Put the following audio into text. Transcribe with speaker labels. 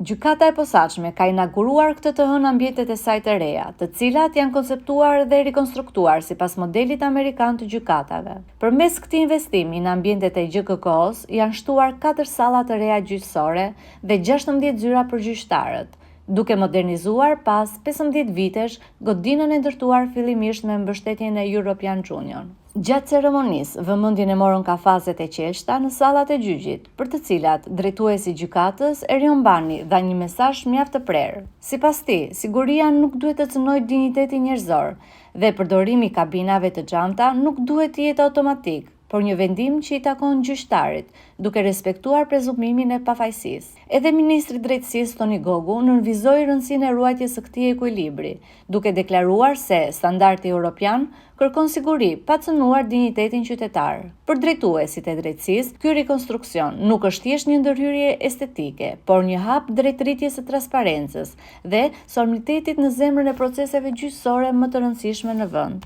Speaker 1: Gjykata e posaçme ka inauguruar këtë të hënë ambientet e saj të reja, të cilat janë konceptuar dhe rikonstruktuar sipas modelit amerikan të gjykatave. Përmes këtij investimi në ambientet e GKK-s janë shtuar 4 salla të reja gjyqësore dhe 16 zyra për gjyqtarët, duke modernizuar pas 15 vitesh godinën e ndërtuar fillimisht me mbështetjen e European Union. Gjatë ceremonisë, vëmendjen e morën kafazet e qeshta në sallat e gjyqit, për të cilat drejtuesi i gjykatës Erion Bani dha një mesazh mjaft të prerë. Sipas tij, siguria nuk duhet të cënojë dinjitetin njerëzor dhe përdorimi i kabinave të xhanta nuk duhet të jetë automatik, por një vendim që i takon gjyqtarit, duke respektuar prezumimin e pafajësisë. Edhe ministri i drejtësisë Toni Gogu nënvizoi rëndësinë e ruajtjes së këtij ekuilibri, duke deklaruar se standardi evropian kërkon siguri pa cënuar dinjitetin qytetar. Për drejtuesit e drejtësisë, ky rikonstruksion nuk është thjesht një ndërhyrje estetike, por një hap drejt rritjes së transparencës dhe solemnitetit në zemrën e proceseve gjyqësore më të rëndësishme në vend.